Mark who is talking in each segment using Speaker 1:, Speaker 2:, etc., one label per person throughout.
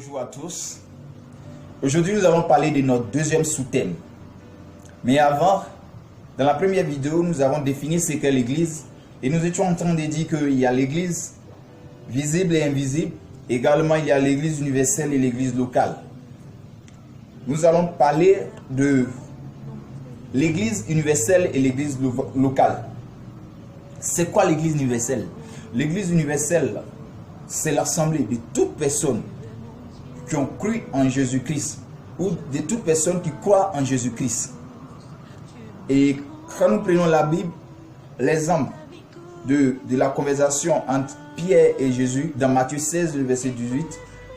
Speaker 1: Bonjour à tous. Aujourd'hui, nous allons parler de notre deuxième sous-thème. Mais avant, dans la première vidéo, nous avons défini ce qu'est l'Église et nous étions en train de dire qu'il y a l'Église visible et invisible. Également, il y a l'Église universelle et l'Église locale. Nous allons parler de l'Église universelle et l'Église locale. C'est quoi l'Église universelle? L'Église universelle, c'est l'assemblée de toutes personnes qui ont cru en Jésus-Christ ou de toutes personnes qui croient en Jésus-Christ. Et quand nous prenons la Bible, l'exemple de la conversation entre Pierre et Jésus, dans Matthieu 16, le verset 18,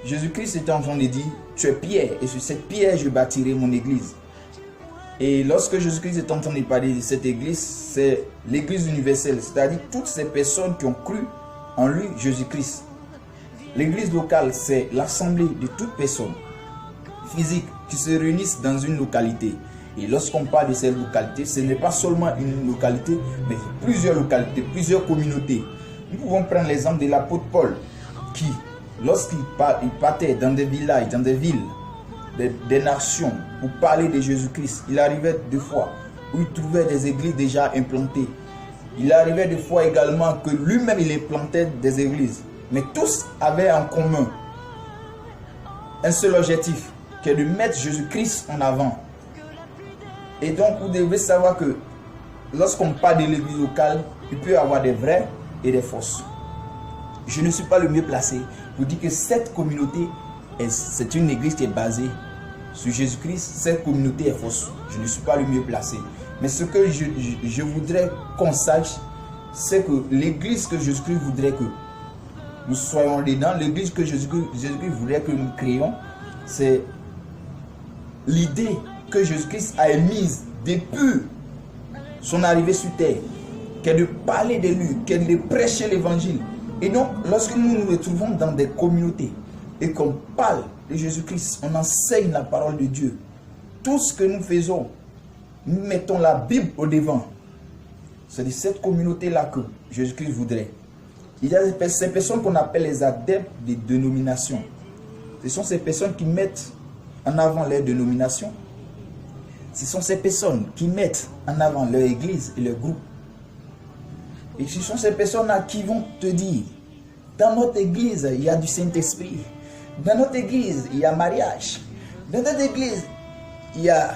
Speaker 1: Jésus-Christ était en train de dire, tu es Pierre, et sur cette pierre je bâtirai mon église. Et lorsque Jésus-Christ est en train de parler de cette église, c'est l'église universelle, c'est-à-dire toutes ces personnes qui ont cru en lui, Jésus-Christ. L'église locale, c'est l'assemblée de toutes personnes physiques qui se réunissent dans une localité. Et lorsqu'on parle de cette localité, ce n'est pas seulement une localité, mais plusieurs localités, plusieurs communautés. Nous pouvons prendre l'exemple de l'apôtre Paul, qui, lorsqu'il partait dans des villages, dans des villes, des nations, pour parler de Jésus-Christ, il arrivait des fois où il trouvait des églises déjà implantées. Il arrivait des fois également que lui-même il implantait des églises. Mais tous avaient en commun un seul objectif, qui est de mettre Jésus-Christ en avant. Et donc vous devez savoir que lorsqu'on parle de l'église locale, il peut y avoir des vrais et des fausses. Je ne suis pas le mieux placé pour dire que cette communauté, c'est une église qui est basée sur Jésus-Christ. Cette communauté est fausse. Je ne suis pas le mieux placé. Mais ce que je voudrais qu'on sache, c'est que l'église que Jésus-Christ voudrait que nous soyons dedans, l'église que Jésus-Christ voudrait que nous créions, c'est l'idée que Jésus-Christ a émise depuis son arrivée sur terre, qu'est de parler de lui, qu'est de prêcher l'évangile. Et donc, lorsque nous nous retrouvons dans des communautés et qu'on parle de Jésus-Christ, on enseigne la parole de Dieu. Tout ce que nous faisons, nous mettons la Bible au devant. C'est de cette communauté-là que Jésus-Christ voudrait. Il y a ces personnes qu'on appelle les adeptes des dénominations. Ce sont ces personnes qui mettent en avant leur dénomination. Ce sont ces personnes qui mettent en avant leur église et leur groupe. Et ce sont ces personnes-là qui vont te dire, dans notre église, il y a du Saint-Esprit. Dans notre église, il y a mariage. Dans notre église, il y a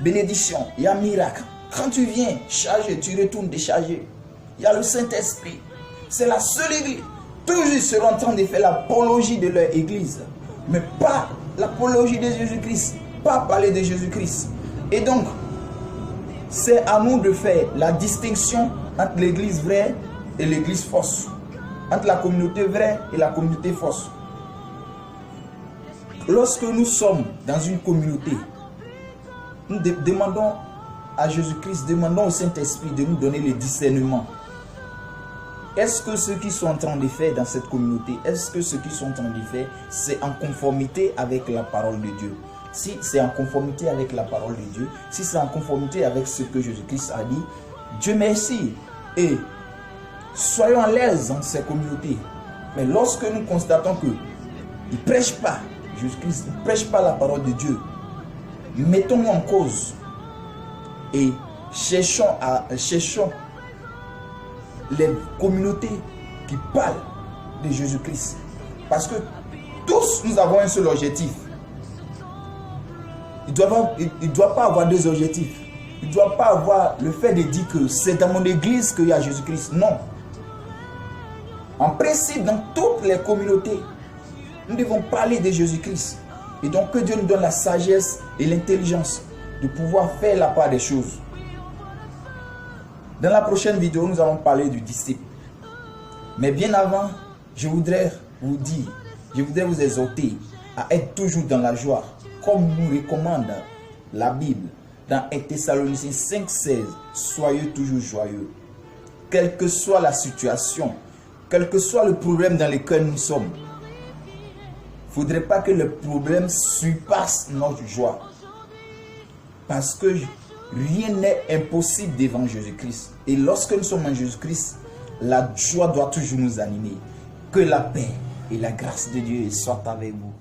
Speaker 1: bénédiction, il y a miracle. Quand tu viens charger, tu retournes déchargé. Il y a le Saint-Esprit. C'est la seule église. Toujours ils seront en train de faire l'apologie de leur église. Mais pas l'apologie de Jésus-Christ. Pas parler de Jésus-Christ. Et donc, c'est à nous de faire la distinction entre l'église vraie et l'église fausse. Entre la communauté vraie et la communauté fausse. Lorsque nous sommes dans une communauté, nous demandons à Jésus-Christ, demandons au Saint-Esprit de nous donner le discernement. Est-ce que ce qu'ils sont en train de faire dans cette communauté, est-ce que ce qu'ils sont en train de faire, c'est en conformité avec la parole de Dieu? Si c'est en conformité avec la parole de Dieu, si c'est en conformité avec ce que Jésus-Christ a dit, Dieu merci. Et soyons à l'aise dans ces communautés. Mais lorsque nous constatons qu'ils ne prêchent pas Jésus-Christ, ils ne prêchent pas la parole de Dieu, mettons-nous en cause et cherchons les communautés qui parlent de Jésus-Christ. Parce que tous nous avons un seul objectif. Il ne doit pas avoir deux objectifs. Il ne doit pas avoir le fait de dire que c'est dans mon église qu'il y a Jésus-Christ. Non. En principe, dans toutes les communautés, nous devons parler de Jésus-Christ. Et donc que Dieu nous donne la sagesse et l'intelligence de pouvoir faire la part des choses. Dans la prochaine vidéo, nous allons parler du disciple. Mais bien avant, je voudrais vous dire, je voudrais vous exhorter à être toujours dans la joie, comme nous recommande la Bible dans 1 Thessaloniciens 5,16. Soyez toujours joyeux. Quelle que soit la situation, quel que soit le problème dans lequel nous sommes, il ne faudrait pas que le problème surpasse notre joie. Parce que rien n'est impossible devant Jésus-Christ. Et lorsque nous sommes en Jésus-Christ, la joie doit toujours nous animer. Que la paix, et la grâce de Dieu soit avec vous.